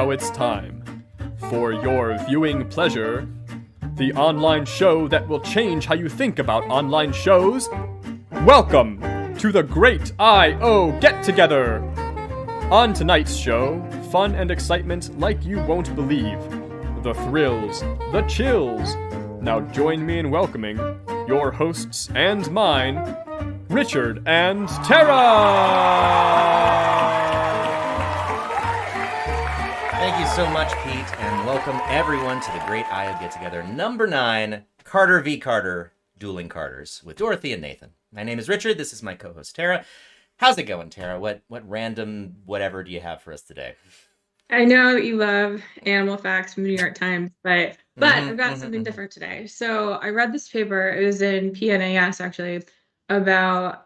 now it's time for your viewing pleasure, the online show that will change how you think about online shows. Welcome to the Great I.O. Get-Together! On tonight's show, fun and excitement like you won't believe. The thrills, the chills. Now join me in welcoming your hosts and mine, Richard and Tara! Thank you so much, Pete, and welcome everyone to the Great I.O. Get-Together number 9, Carter v. Carter, Dueling Carters, with Dorothy and Nathan. My name is Richard, this is my co-host Tara. How's it going, Tara? What random whatever do you have for us today? I know that you love animal facts from the New York Times, but I've got something different today. So I read this paper, it was in PNAS actually, about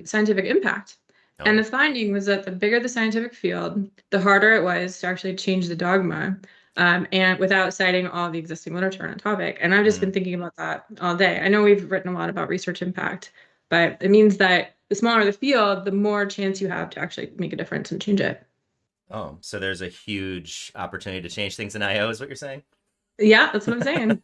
scientific impact. Oh. And the finding was that the bigger the scientific field, the harder it was to actually change the dogma, and without citing all the existing literature on a topic. And I've just been thinking about that all day. I know we've written a lot about research impact, but it means that the smaller the field, the more chance you have to actually make a difference and change it. Oh, so there's a huge opportunity to change things in I.O. is what you're saying? Yeah, that's what I'm saying.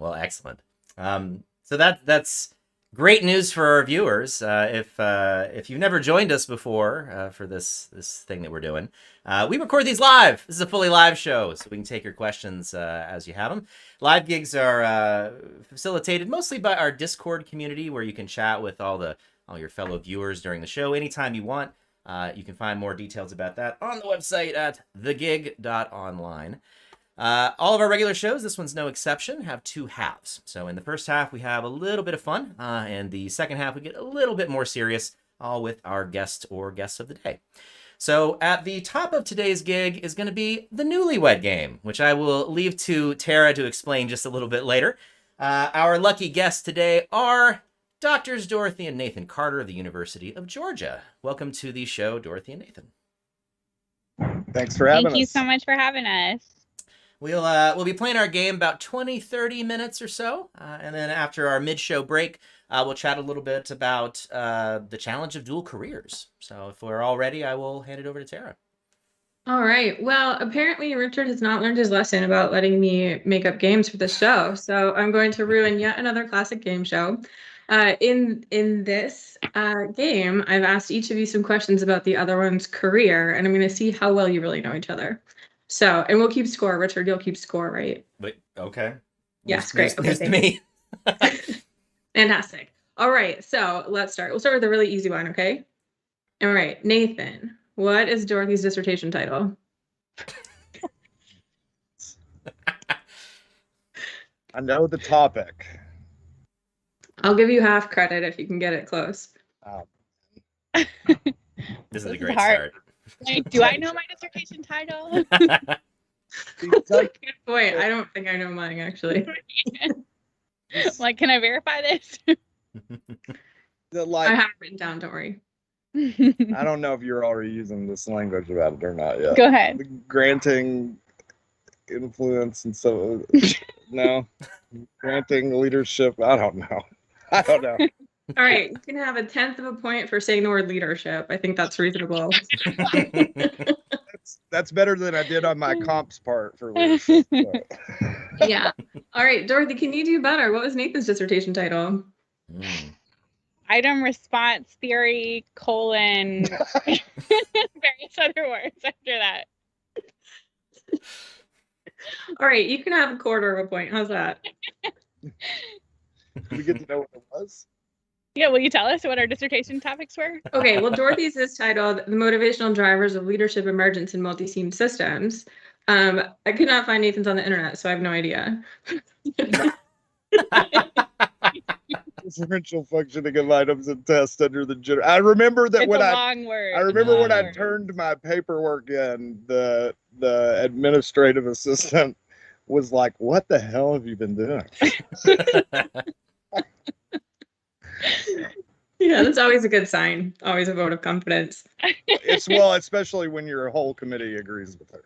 Well, excellent. So that's great news for our viewers. If you've never joined us before for this thing that we're doing, we record these live. This is a fully live show, so we can take your questions as you have them. Live gigs are facilitated mostly by our Discord community, where you can chat with all your fellow viewers during the show anytime you want. You can find more details about that on the website at thegig.online. All of our regular shows, this one's no exception, have 2 halves. So in the first half, we have a little bit of fun, and the second half, we get a little bit more serious, all with our guest or guests of the day. So at the top of today's gig is going to be the Newlywed Game, which I will leave to Tara to explain just a little bit later. Our lucky guests today are Doctors Dorothy and Nathan Carter of the University of Georgia. Welcome to the show, Dorothy and Nathan. Thanks for having us. Thank you so much for having us. We'll be playing our game about 20-30 minutes or so, and then after our mid-show break, we'll chat a little bit about the challenge of dual careers. So if we're all ready, I will hand it over to Tara. All right. Well, apparently Richard has not learned his lesson about letting me make up games for this show, so I'm going to ruin yet another classic game show. In this game, I've asked each of you some questions about the other one's career, and I'm going to see how well you really know each other. So, and we'll keep score. Richard, you'll keep score, right? Wait, okay. Yes, great. Okay, to me. Fantastic. All right, so let's start. We'll start with a really easy one, okay? All right, Nathan, what is Dorothy's dissertation title? I know the topic. I'll give you half credit if you can get it close. This is a great start. Like, do I know my dissertation title? That's a good point. I don't think I know mine, actually. Like, can I verify this? I have it written down, don't worry. I don't know if you're already using this language about it or not yet. Go ahead. Granting influence and so, no. Granting leadership, I don't know. All right, you can have 1/10 of a point for saying the word leadership. I think that's reasonable. That's better than I did on my comps part for leadership. Yeah. All right, Dorothy, can you do better? What was Nathan's dissertation title? Item response theory, various other words after that. All right, you can have 1/4 of a point. How's that? We get to know what it was? Yeah, will you tell us what our dissertation topics were? Okay, well, Dorothy's is titled The Motivational Drivers of Leadership Emergence in Multi-Team Systems. I could not find Nathan's on the internet, so I have no idea. Differential functioning of items and tests under the general. I remember that when I turned my paperwork in, the administrative assistant was like, "What the hell have you been doing?" Yeah, that's always a good sign. Always a vote of confidence. Especially when your whole committee agrees with her.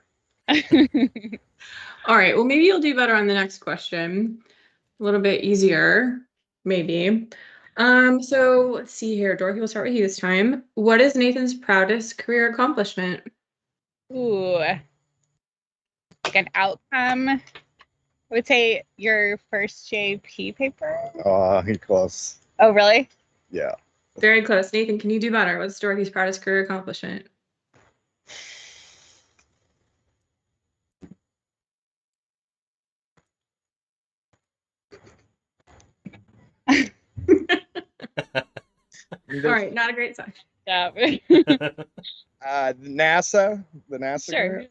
All right. Well, maybe you'll do better on the next question. A little bit easier, maybe. So let's see here. Dorothy, we'll start with you this time. What is Nathan's proudest career accomplishment? Ooh, like an outcome, I would say your first JP paper. Oh, he close. Oh, really? Yeah. Very close. Nathan, can you do better? What's Dorothy's proudest career accomplishment? All right, not a great sign. Yeah. NASA, the NASA. Sure.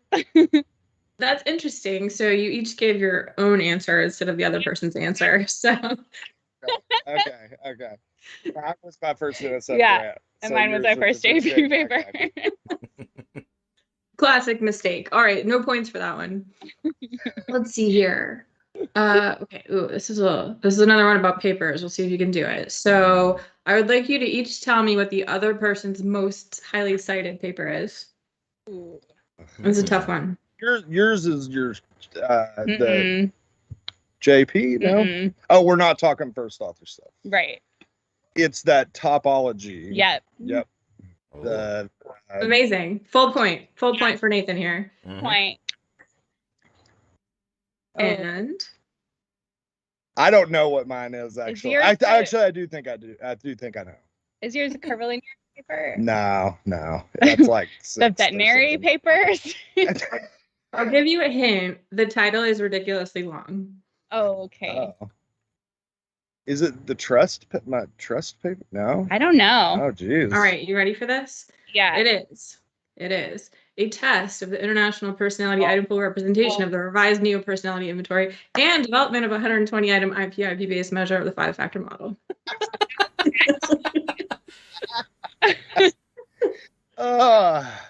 That's interesting. So you each gave your own answer instead of the other person's answer. So Okay. That was my first NSF Yeah, grant. and So mine was yours my first the JP paper. classic mistake. All right, no points for that one. Let's see here. Okay. Ooh, this is another one about papers. We'll see if you can do it. So I would like you to each tell me what the other person's most highly cited paper is. It's a tough one. Yours is your the Mm-mm. JP, no? Mm-mm. Oh, we're not talking first author stuff. Right. It's that topology. Yep. Yep. The Amazing. Full point. Full point for Nathan here. Point. And I don't know what mine is actually. yours I do think I do. I do think I know. Is yours a curvilinear paper? No. That's like The veterinary papers? I'll give you a hint. The title is ridiculously long. Oh, okay. Oh. Is it the my trust paper? No. I don't know. Oh, geez. All right, you ready for this? Yeah. It is. It is a test of the International Personality Item Pool representation of the revised neo-personality inventory and development of a 120-item IP-based measure of the 5-factor model.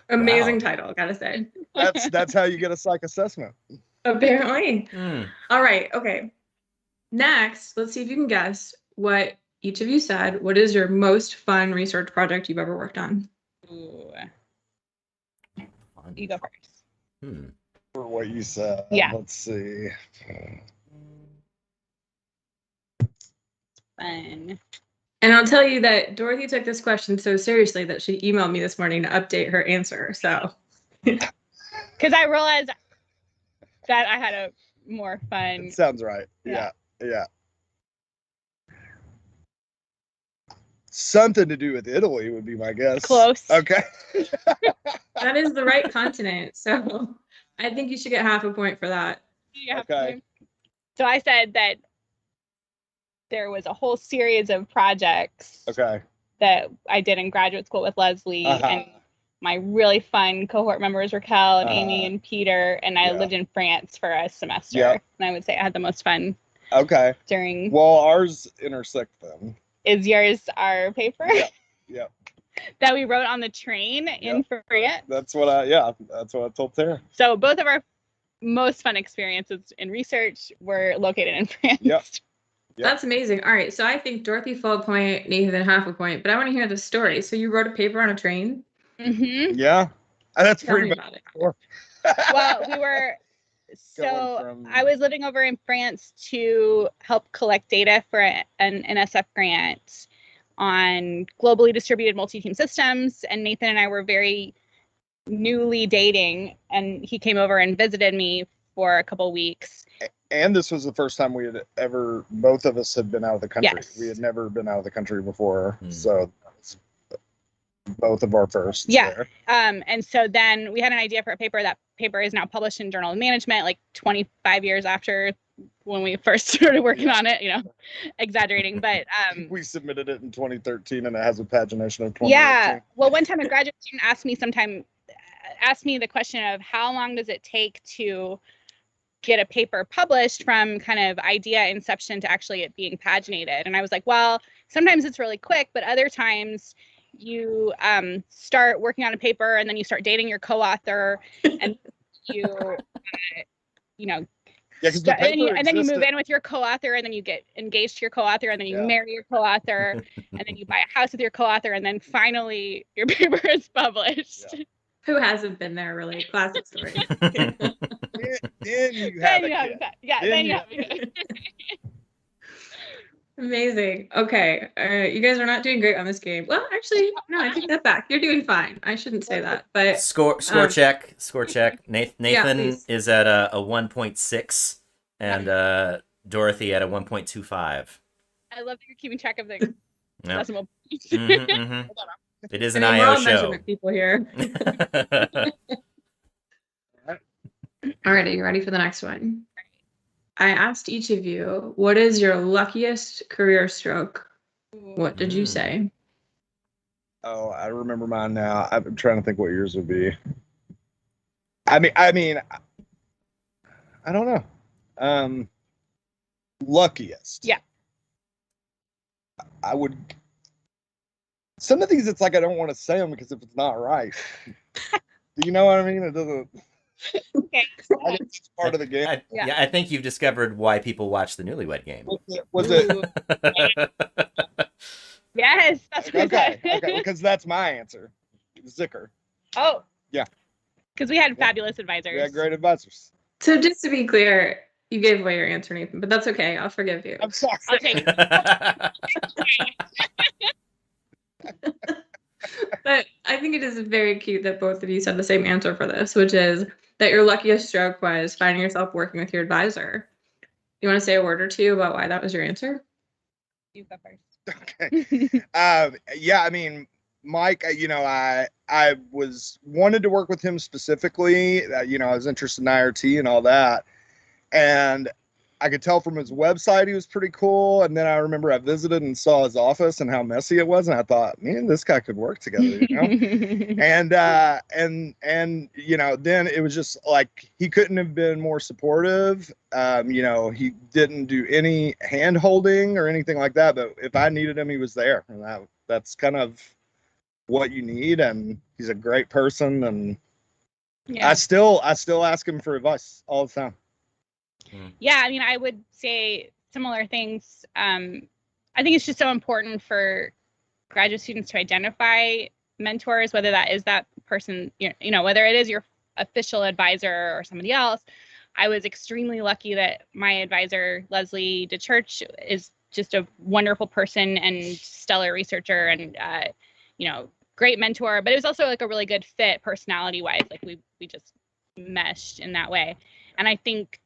Amazing title, gotta say. That's how you get a psych assessment. Apparently. All right. Okay. Next, let's see if you can guess what each of you said. What is your most fun research project you've ever worked on? Ooh. You go first. For what you said. Yeah. Let's see. Fun. And I'll tell you that Dorothy took this question so seriously that she emailed me this morning to update her answer. So, because I realized that I had a more fun. It sounds right. Yeah. Yeah. Something to do with Italy would be my guess. Close. Okay. that is the right continent. So, I think you should get half a point for that. Yeah. Okay. So I said that there was a whole series of projects that I did in graduate school with Leslie, and my really fun cohort members, Raquel and Amy and Peter, and I lived in France for a semester, and I would say I had the most fun. Okay. During. Well, ours intersect them. Is yours our paper? Yeah. That we wrote on the train in France? That's what I told Tara. So both of our most fun experiences in research were located in France. Yep. That's amazing. All right. So I think Dorothy full point, Nathan half a point, but I want to hear the story. So you wrote a paper on a train? Mm-hmm. Yeah. That's Tell pretty me much about it. Well, we were. So I was living over in France to help collect data for an NSF grant on globally distributed multi-team systems. And Nathan and I were very newly dating, and he came over and visited me for a couple weeks. And this was the first time we had both of us had been out of the country. Yes. We had never been out of the country before. So that's both of our firsts. Yeah. There. And so then we had an idea for a paper. That paper is now published in Journal of Management, like 25 years after when we first started working on it, exaggerating, but we submitted it in 2013 and it has a pagination of 2018. Yeah. Well, one time a graduate student asked me the question of how long does it take to get a paper published from kind of idea inception to actually it being paginated. And I was like, well, sometimes it's really quick, but other times you start working on a paper and then you start dating your co-author and you, and then you move in with your co-author and then you get engaged to your co-author and then you marry your co-author and then you buy a house with your co-author and then finally your paper is published. Yeah. Who hasn't been there, really? Classic story. Then you have a kid. Then you have a kid. Amazing. Okay. You guys are not doing great on this game. Well, actually, no, I take that back. You're doing fine. I shouldn't say that, but Score check. Nathan yeah, is at a 1.6 and Dorothy at a 1.25. I love that you're keeping track of the decimal. It is I an mean, we're IO all show. measurement people here. All right, are you ready for the next one? I asked each of you, what is your luckiest career stroke? What did you say? Oh, I remember mine now. I'm trying to think what yours would be. I mean, I don't know. Luckiest. Yeah. I would. Some of these, it's like I don't want to say them because if it's not right, do you know what I mean? It doesn't. Okay. I think it's part of the game. I think you've discovered why people watch the Newlywed Game. Was it? Yes, that's Okay, because that's my answer. Zicker. Oh. Yeah. Because we had fabulous advisors. We had great advisors. So just to be clear, you gave away your answer, Nathan, but that's okay. I'll forgive you. I'm sorry. I'll take it. But I think it is very cute that both of you said the same answer for this, which is that your luckiest stroke was finding yourself working with your advisor. You want to say a word or two about why that was your answer? You go first. Okay. Yeah, I mean, Mike, I wanted to work with him specifically. I was interested in IRT and all that. And I could tell from his website he was pretty cool. And then I remember I visited and saw his office and how messy it was. And I thought, man, this guy could work together, and then it was just like he couldn't have been more supportive. He didn't do any hand holding or anything like that. But if I needed him, he was there. And that's kind of what you need. And he's a great person. And I still ask him for advice all the time. Yeah, I mean, I would say similar things. I think it's just so important for graduate students to identify mentors, whether that is that person, whether it is your official advisor or somebody else. I was extremely lucky that my advisor, Leslie DeChurch, is just a wonderful person and stellar researcher and, great mentor, but it was also like a really good fit personality-wise. Like we just meshed in that way. And I think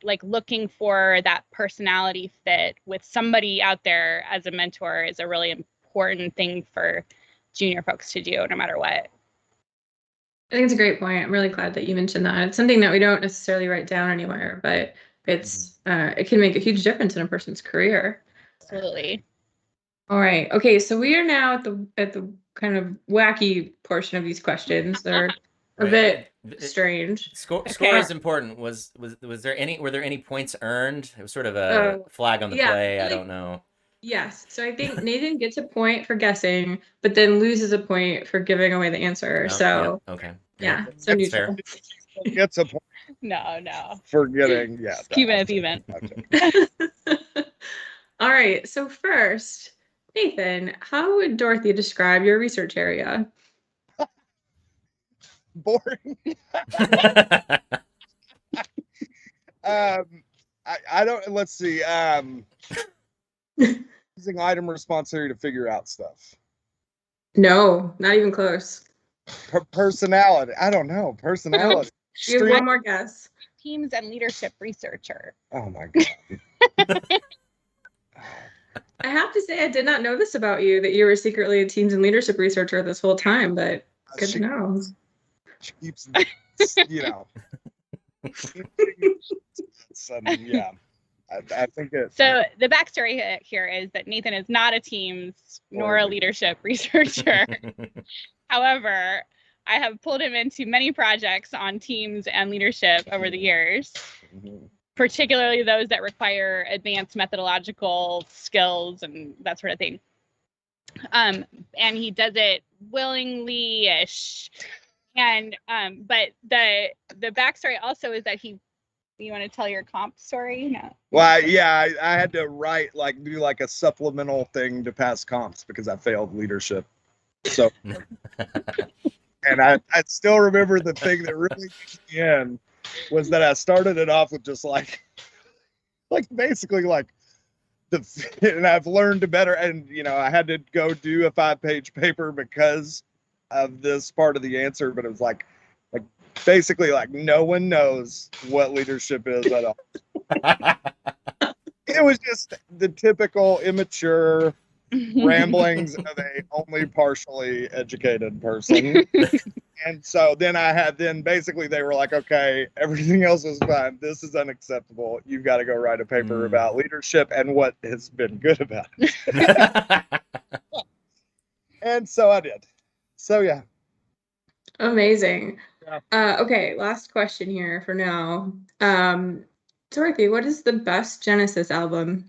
like looking for that personality fit with somebody out there as a mentor is a really important thing for junior folks to do no matter what. I think it's a great point. I'm really glad that you mentioned that. It's something that we don't necessarily write down anywhere, but it's it can make a huge difference in a person's career. Absolutely. All right. Okay, so we are now at the kind of wacky portion of these questions. They're a bit strange. Score is important. Were there any points earned? It was sort of a flag on the play. I don't know. Yes. So I think Nathan gets a point for guessing, but then loses a point for giving away the answer. So okay. Yeah. So that's fair. Gets a point. No. For getting keeping it even. All right. So first, Nathan, how would Dorothy describe your research area? Boring. I don't. Let's see. Using item response area to figure out stuff. No, not even close. Personality. I don't know. Personality. You have one more guess. Teams and leadership researcher. Oh my god. I have to say, I did not know this about you, that you were secretly a teams and leadership researcher this whole time, but good to know. She keeps, yeah. I think it. So the backstory here is that Nathan is not a teams nor a leadership researcher. However, I have pulled him into many projects on teams and leadership over the years, particularly those that require advanced methodological skills and that sort of thing. And he does it willingly-ish. And but the backstory also is that you want to tell your comp story? No. Well, yeah, I had to do a supplemental thing to pass comps because I failed leadership. So, and I still remember the thing that really kicked me in was that I started it off with just basically and I've learned to better. And I had to go do a 5-page paper because of this part of the answer, but it was like basically like no one knows what leadership is at all. It was just the typical immature ramblings of a only partially educated person. And so then basically they were like, okay, everything else is fine. This is unacceptable. You've got to go write a paper about leadership and what has been good about it. And so I did. So yeah. Amazing. Yeah. Okay, last question here for now. Dorothy, what is the best Genesis album?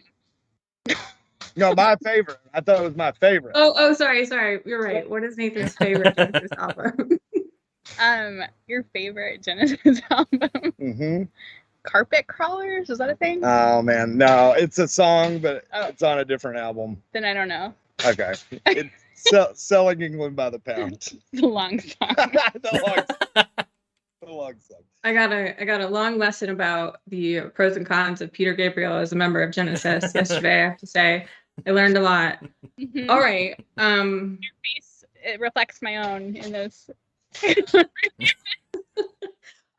No, my favorite. I thought it was my favorite. Oh, sorry. You're right. What is Nathan's favorite Genesis album? Your favorite Genesis album? Mm-hmm. Carpet Crawlers? Is that a thing? Oh man, no, it's a song, but it's on a different album. Then I don't know. Okay, it's Selling England by the Pound. The long song. The long song. I got a long lesson about the pros and cons of Peter Gabriel as a member of Genesis yesterday. I have to say, I learned a lot. Mm-hmm. All right. Your face, it reflects my own in those.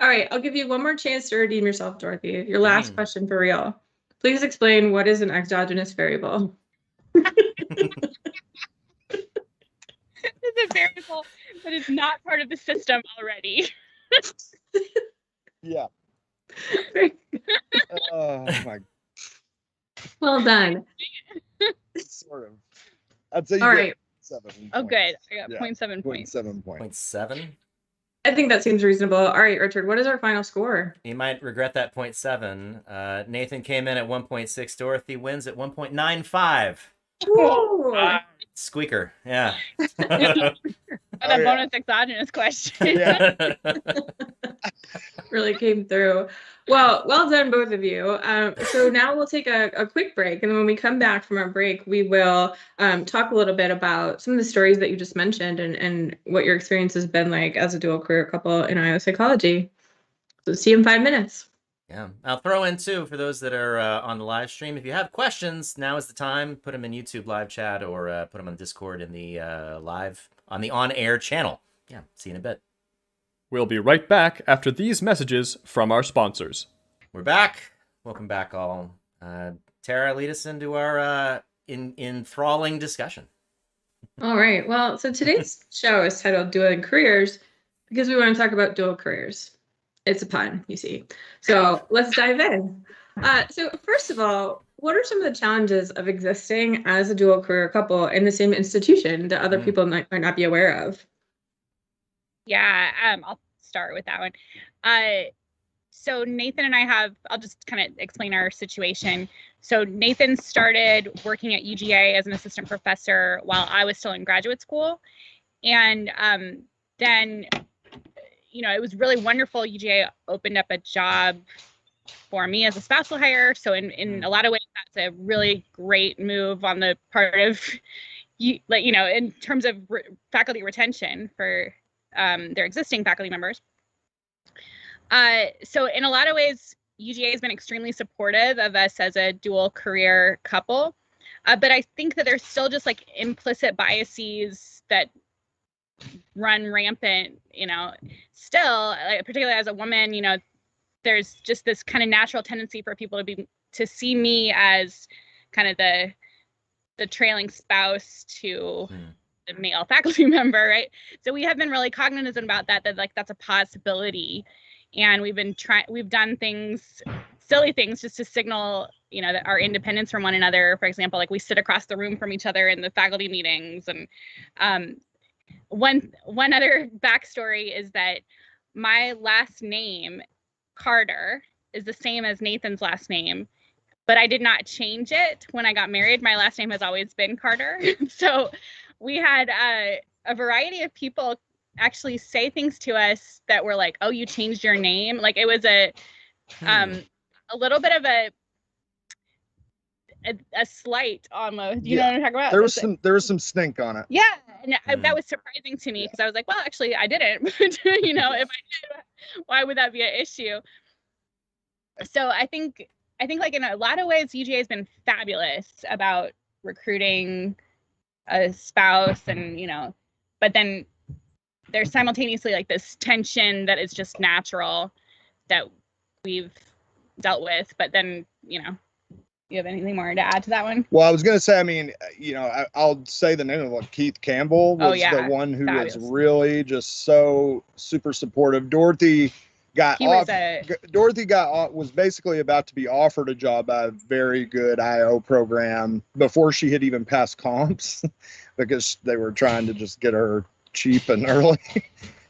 All right, I'll give you one more chance to redeem yourself, Dorothy. Your last question for real. Please explain what is an exogenous variable. It's a variable that is not part of the system already. Yeah. Oh my. Well done. Sort of. I'd say you All get right. 7 Oh, points. good. I got Yeah, 0.7 points. 0.7 points. 0.7? I think that seems reasonable. All right, Richard, what is our final score? You might regret that 0.7. Nathan came in at 1.6. Dorothy wins at 1.95. Ooh. Squeaker, yeah. A bonus exogenous question. Yeah. Really came through. Well done, both of you. So now we'll take a quick break, and when we come back from our break, we will talk a little bit about some of the stories that you just mentioned and what your experience has been like as a dual career couple in IO psychology. So see you in 5 minutes. Yeah, I'll throw in too, for those that are on the live stream, if you have questions, now is the time. Put them in YouTube live chat or put them on Discord in the on the on-air channel. Yeah, see you in a bit. We'll be right back after these messages from our sponsors. We're back. Welcome back, all. Tara, lead us into our enthralling discussion. All right. Well, so today's show is titled Dueling Careers because we want to talk about dual careers. It's a pun, you see. So let's dive in. So first of all, what are some of the challenges of existing as a dual career couple in the same institution that other people might not be aware of? Yeah, I'll start with that one. So Nathan and I I'll just kind of explain our situation. So Nathan started working at UGA as an assistant professor while I was still in graduate school. And then, it was really wonderful. UGA opened up a job for me as a spousal hire. So in a lot of ways, that's a really great move on the part of, in terms of faculty retention for their existing faculty members. So in a lot of ways, UGA has been extremely supportive of us as a dual career couple. But I think that there's still just like implicit biases that run rampant, still, particularly as a woman, there's just this kind of natural tendency for people to see me as kind of the trailing spouse to the male faculty member, right? So we have been really cognizant about that like that's a possibility. And we've done silly things just to signal, that our independence from one another. For example, like we sit across the room from each other in the faculty meetings. And one other backstory is that my last name, Carter, is the same as Nathan's last name, but I did not change it when I got married. My last name has always been Carter. So we had a variety of people actually say things to us that were like, "Oh, you changed your name." Like it was a little bit of a slight almost. You know what I'm talking about? There was some stink on it. Yeah, and that was surprising to me because I was like, well, actually, I didn't. But if I did, why would that be an issue? So I think I think like in a lot of ways, UGA has been fabulous about recruiting a spouse and, but then there's simultaneously like this tension that is just natural that we've dealt with. But then, you have anything more to add to that one? Well, I was going to say, I mean, I'll say the name of it. Keith Campbell was the one who was really just so super supportive. Dorothy was basically about to be offered a job by a very good IO program before she had even passed comps because they were trying to just get her cheap and early.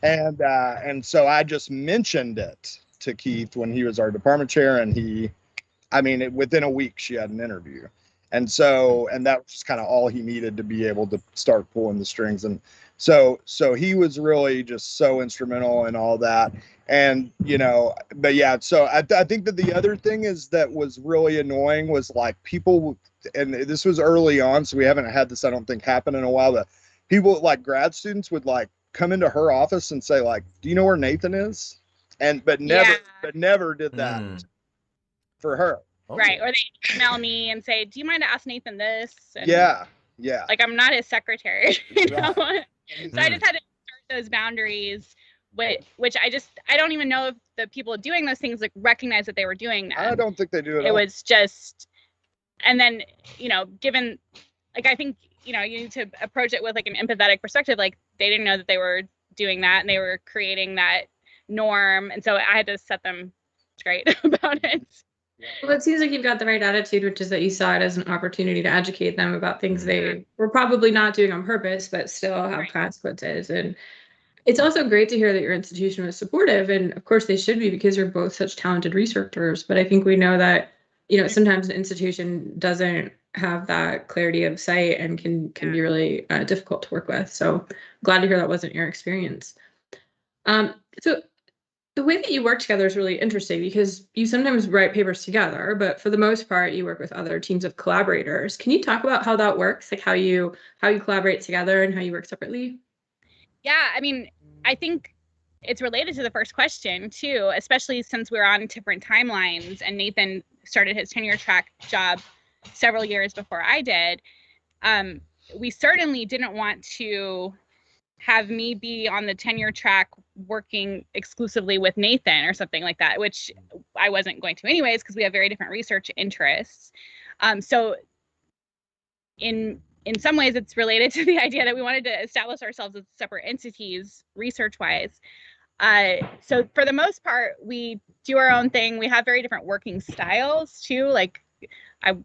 And so I just mentioned it to Keith when he was our department chair, and within a week she had an interview. And that was just kind of all he needed to be able to start pulling the strings. And so he was really just so instrumental in all that. And, but yeah, so I think that the other thing that was really annoying was like people, and this was early on, so we haven't had this, I don't think, happen in a while, but people like grad students would like come into her office and say like, do you know where Nathan is? But never did that for her. Right. Or they email me and say, do you mind to ask Nathan this? And yeah. Like, I'm not his secretary, know? So I just had to start those boundaries, which I don't even know if the people doing those things like recognize that they were doing that. I don't think they do at all. It was just, and then, given, like, I think, you need to approach it with like an empathetic perspective. Like, they didn't know that they were doing that and they were creating that norm. And so I had to set them straight about it. Well, it seems like you've got the right attitude, which is that you saw it as an opportunity to educate them about things they were probably not doing on purpose, but still have consequences. And it's also great to hear that your institution was supportive. And of course they should be, because you're both such talented researchers. But I think we know that, sometimes an institution doesn't have that clarity of sight and can be really difficult to work with. So glad to hear that wasn't your experience. So the way that you work together is really interesting, because you sometimes write papers together, but for the most part, you work with other teams of collaborators. Can you talk about how that works? Like how you collaborate together and how you work separately? Yeah, I think it's related to the first question too, especially since we're on different timelines and Nathan started his tenure track job several years before I did. We certainly didn't want to have me be on the tenure track working exclusively with Nathan or something like that, which I wasn't going to anyways, because we have very different research interests. So in some ways it's related to the idea that we wanted to establish ourselves as separate entities research-wise. So for the most part, we do our own thing. We have very different working styles too. Like I,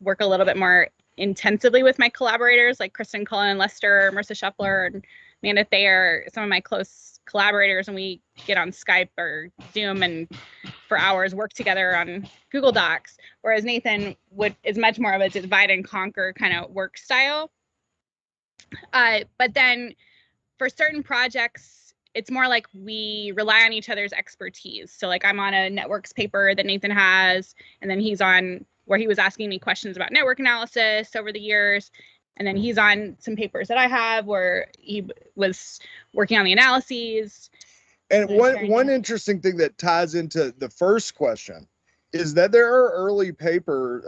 work a little bit more intensively with my collaborators like Kristen Cullen, Lester, Marissa Scheffler, and Amanda Thayer, some of my close collaborators, and we get on Skype or Zoom and for hours work together on Google Docs, whereas Nathan is much more of a divide and conquer kind of work style. But then for certain projects, it's more like we rely on each other's expertise. So like I'm on a networks paper that Nathan has, and then he's on where he was asking me questions about network analysis over the years. And then he's on some papers that I have where he was working on the analyses. And one interesting thing that ties into the first question is that there are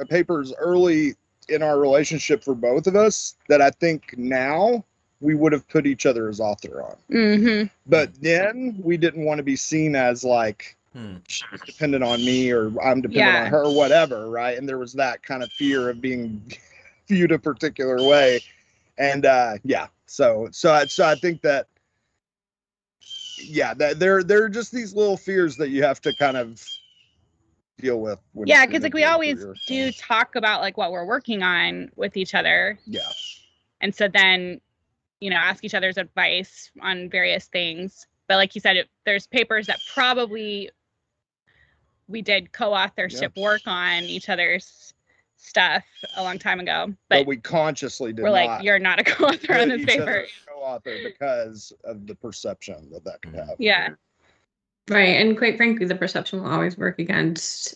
papers early in our relationship for both of us that I think now we would have put each other as author on. Mm-hmm. But then we didn't want to be seen as like, she's dependent on me or I'm dependent on her or whatever, right? And there was that kind of fear of being viewed a particular way. And so I think that there are just these little fears that you have to kind of deal with. Because like we always do talk about like what we're working on with each other. Yeah. And so then, ask each other's advice on various things. But like you said, there's papers that probably we did co-authorship work on each other's stuff a long time ago. But we consciously did we're like, you're not a co-author on this paper. Co-author because of the perception that could have. Yeah. Right. And quite frankly, the perception will always work against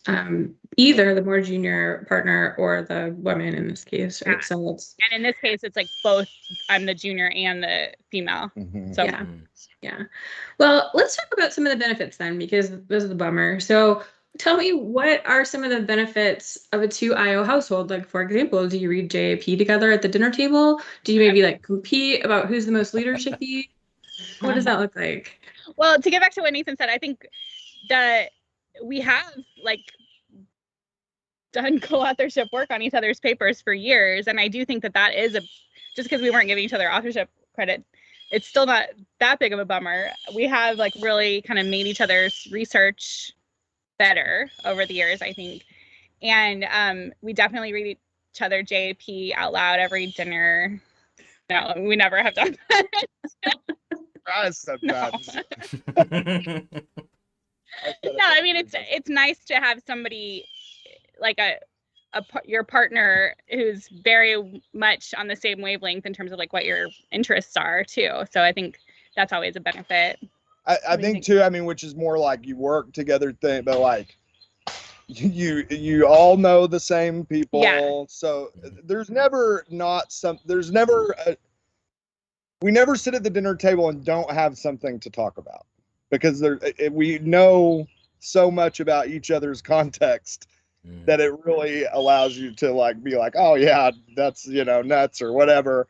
either the more junior partner or the woman in this case. Right? So and in this case, it's like both. I'm the junior and the female. Mm-hmm. So yeah. Well, let's talk about some of the benefits then, because this is the bummer. So tell me, what are some of the benefits of a 2IO household? Like, for example, do you read JAP together at the dinner table? Do you maybe like compete about who's the most leadershipy? What does that look like? Well, to get back to what Nathan said, I think that we have like done co-authorship work on each other's papers for years, and I do think that is just because we weren't giving each other authorship credit, it's still not that big of a bummer. We have like really kind of made each other's research better over the years, I think, and we definitely read each other JAP out loud every dinner. No, we never have done that. Sometimes. No, I mean it's nice to have somebody like your partner who's very much on the same wavelength in terms of like what your interests are too. So I think that's always a benefit. I think too, I mean, which is more like you work together thing, but like you all know the same people. Yeah. So there's never we never sit at the dinner table and don't have something to talk about, because we know so much about each other's context that it really allows you to like be like, oh yeah, that's, you know, nuts or whatever.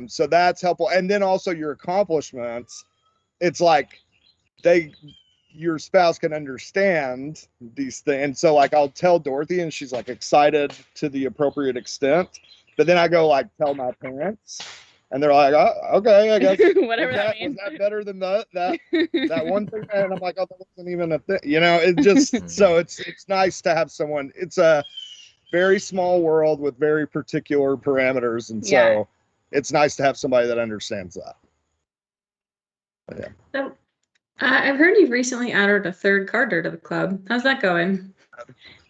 So that's helpful. And then also your accomplishments, it's like your spouse can understand these things. And so like I'll tell Dorothy and she's like excited to the appropriate extent, but then I go like tell my parents and they're like, oh, okay, I guess whatever that means. Was that better than that one thing? And I'm like, oh, that wasn't even a thing. You know, it just so it's nice to have someone. It's a very small world with very particular parameters, and so it's nice to have somebody that understands that. Yeah. So, I've heard you've recently added a third Carter to the club. How's that going?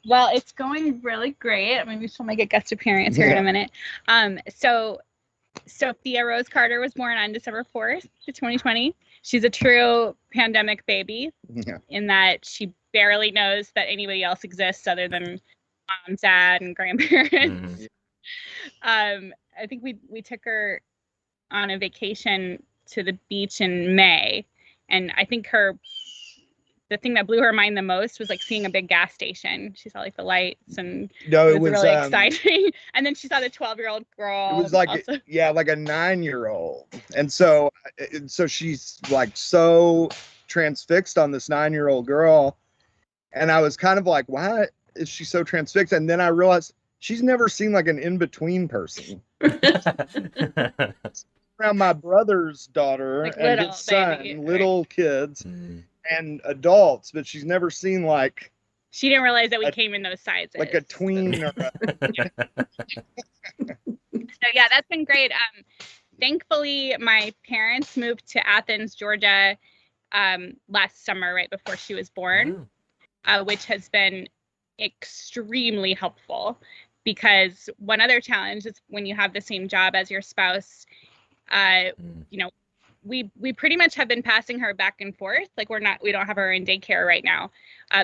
Well, it's going really great. Maybe she'll make a guest appearance here in a minute. So Sophia Rose Carter was born on December 4th, 2020. She's a true pandemic baby in that she barely knows that anybody else exists other than mom, dad, and grandparents. I think we took her on a vacation to the beach in May, and I think the thing that blew her mind the most was like seeing a big gas station. She saw like the lights, and it was really exciting. And then she saw the 12-year-old girl. It was like like a 9-year-old, and so she's like so transfixed on this 9-year-old girl, and I was kind of like, why is she so transfixed? And then I realized she's never seen like an in-between person. Around my brother's daughter like and his son, little kids. And adults, but she's never seen like. She didn't realize that we came in those sizes. Like a tween. So yeah, that's been great. Thankfully, my parents moved to Athens, Georgia, last summer, right before she was born, which has been extremely helpful. Because one other challenge is when you have the same job as your spouse, you know. We pretty much have been passing her back and forth. Like we don't have her in daycare right now,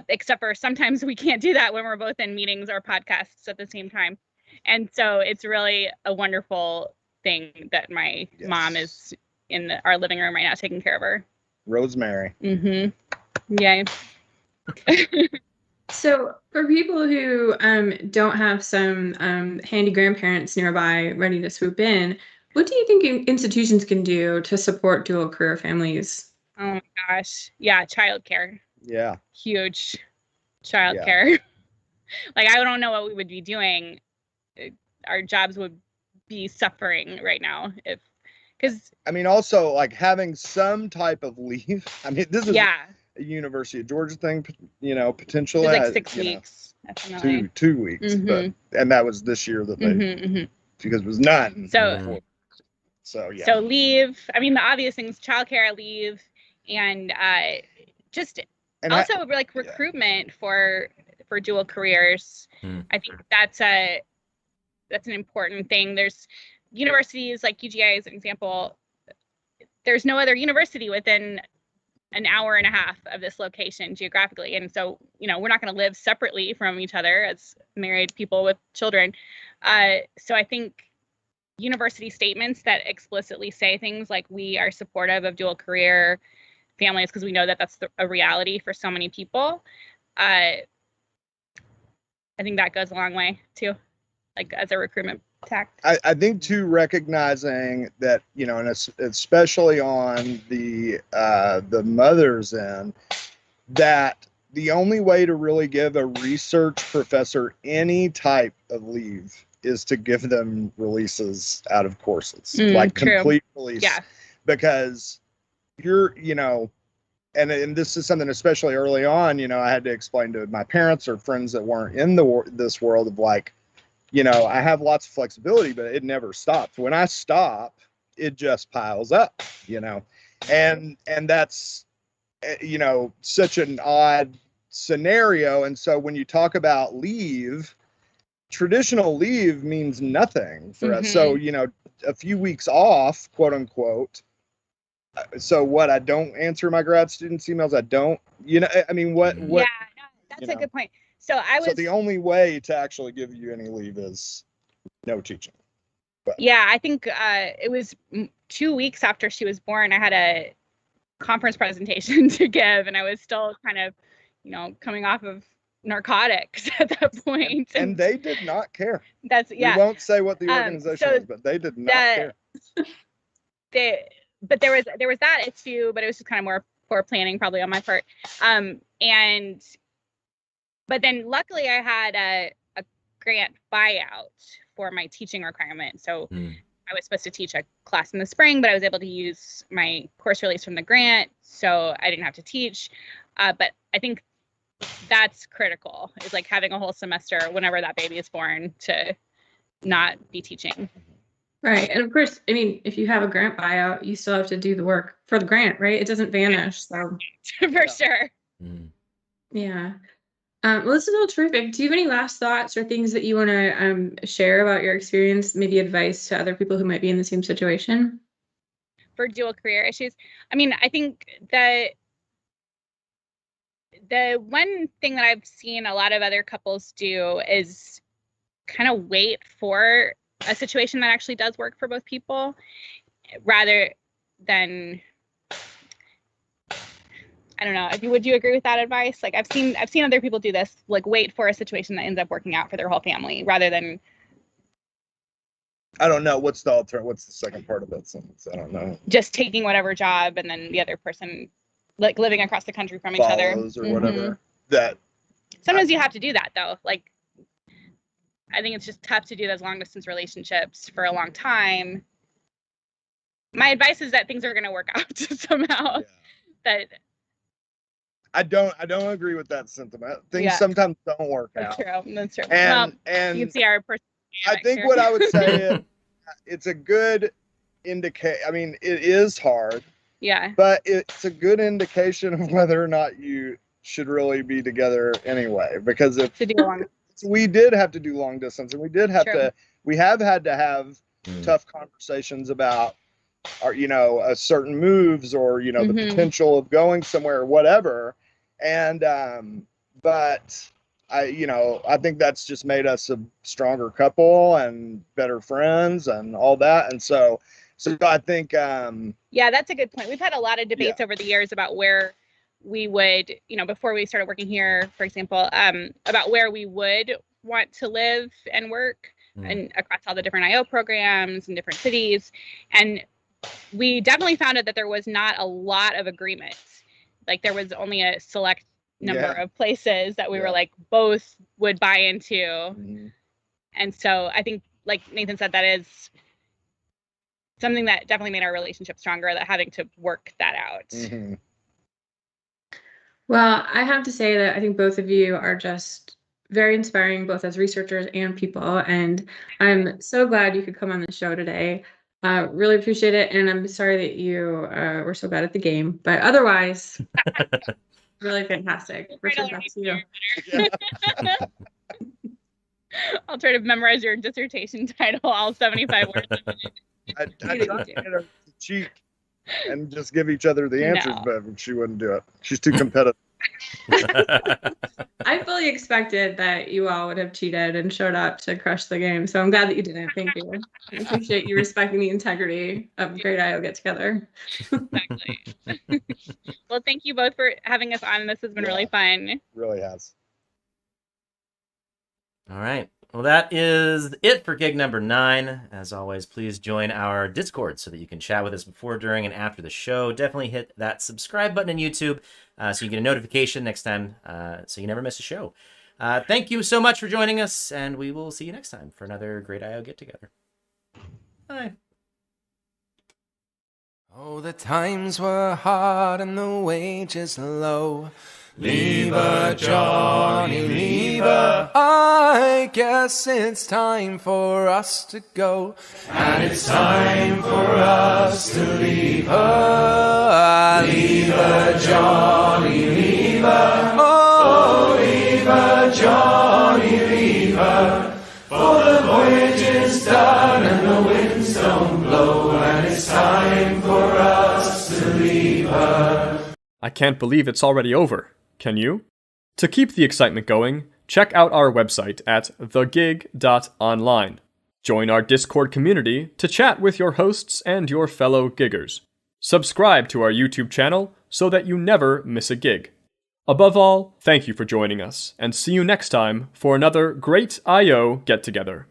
except for sometimes we can't do that when we're both in meetings or podcasts at the same time. And so it's really a wonderful thing that my mom is in our living room right now taking care of her. Rosemary. Yay. So for people who don't have some handy grandparents nearby ready to swoop in, what do you think institutions can do to support dual career families? Oh my gosh. Yeah, childcare. Yeah. Huge childcare. Yeah. Like, I don't know what we would be doing. Our jobs would be suffering right now because I mean, also like having some type of leave. I mean, this is a University of Georgia thing, you know, potentially like 6 weeks. Definitely. 2 weeks, and that was this year that they because it was none. So yeah. So leave. I mean, the obvious things: childcare, leave, and recruitment for dual careers. I think that's an important thing. There's universities like UGA as an example. There's no other university within an hour and a half of this location geographically, and so we're not going to live separately from each other as married people with children. So I think university statements that explicitly say things like we are supportive of dual career families because we know that that's a reality for so many people I think that goes a long way too, like as a recruitment tactic. I think too, recognizing that, and especially on the mother's end, that the only way to really give a research professor any type of leave is to give them releases out of courses, like true. complete release. Yeah. Because you're, and this is something especially early on, I had to explain to my parents or friends that weren't in this world of like, I have lots of flexibility, but it never stops. When I stop, it just piles up, and that's, such an odd scenario. And so when you talk about leave, traditional leave means nothing for us. So, a few weeks off, quote unquote. So what, I don't answer my grad students' emails. I don't, I mean, what? Yeah, no, that's a good point. So the only way to actually give you any leave is no teaching. But. Yeah, I think it was 2 weeks after she was born, I had a conference presentation to give, and I was still kind of, coming off of narcotics at that point. And they did not care. We won't say what the organization was, but they did not care. But there was that issue, but it was just kind of more poor planning probably on my part. But then luckily I had a grant buyout for my teaching requirement. So I was supposed to teach a class in the spring, but I was able to use my course release from the grant, so I didn't have to teach. But I think that's critical, is like having a whole semester whenever that baby is born to not be teaching. Right. And of course, I mean, if you have a grant buyout, you still have to do the work for the grant, right? It doesn't vanish. So for sure. Yeah. Well, this is all terrific. Do you have any last thoughts or things that you want to share about your experience, maybe advice to other people who might be in the same situation? For dual career issues? I mean, I think that the one thing that I've seen a lot of other couples do is kind of wait for a situation that actually does work for both people, rather than, I don't know. Would you agree with that advice? Like I've seen other people do this, like wait for a situation that ends up working out for their whole family, rather than. I don't know. What's the second part of that sentence? I don't know. Just taking whatever job, and then the other person, like living across the country from each other, or whatever. That sometimes you have to do that though. Like, I think it's just tough to do those long distance relationships for a long time. My advice is that things are going to work out somehow. Yeah. I don't agree with that sentiment. Things sometimes don't work out. That's true. And you can see our person. I think what I would say is it's a good indicator. I mean, it is hard. Yeah. But it's a good indication of whether or not you should really be together anyway. Because we did have to do long distance, and we did have had to have tough conversations about our, certain moves or, the potential of going somewhere or whatever. And, but I think that's just made us a stronger couple and better friends and all that. And so I think, yeah, that's a good point. We've had a lot of debates over the years about where we would, before we started working here, for example, about where we would want to live and work and across all the different IO programs in different cities. And we definitely found out that there was not a lot of agreement. Like there was only a select number of places that we were like both would buy into. And so I think, like Nathan said, that is something that definitely made our relationship stronger, that having to work that out. Well, I have to say that I think both of you are just very inspiring, both as researchers and people. And I'm so glad you could come on the show today. Really appreciate it. And I'm sorry that you were so bad at the game, but otherwise, really fantastic. Richard, back to you. I'll try to memorize your dissertation title, all 75 words. I tried to get her to cheat and just give each other the answers, but she wouldn't do it. She's too competitive. I fully expected that you all would have cheated and showed up to crush the game, so I'm glad that you didn't. Thank you. I appreciate you respecting the integrity of Great IO Get Together. Exactly. Well, thank you both for having us on. This has been really fun. It really has. All right. Well, that is it for gig number 9. As always, please join our Discord so that you can chat with us before, during, and after the show. Definitely hit that subscribe button in YouTube so you get a notification next time so you never miss a show. Thank you so much for joining us, and we will see you next time for another great IO get-together. Bye. Oh, the times were hard and the wages low. Leave her, Johnny, leave her. I guess it's time for us to go. And it's time for us to leave her. Leave her, Johnny, leave her. Oh, leave her, Johnny, leave her. For the voyage is done and the winds don't blow. And it's time for us to leave her. I can't believe it's already over. Can you? To keep the excitement going, check out our website at thegig.online. Join our Discord community to chat with your hosts and your fellow giggers. Subscribe to our YouTube channel so that you never miss a gig. Above all, thank you for joining us, and see you next time for another great IO get-together.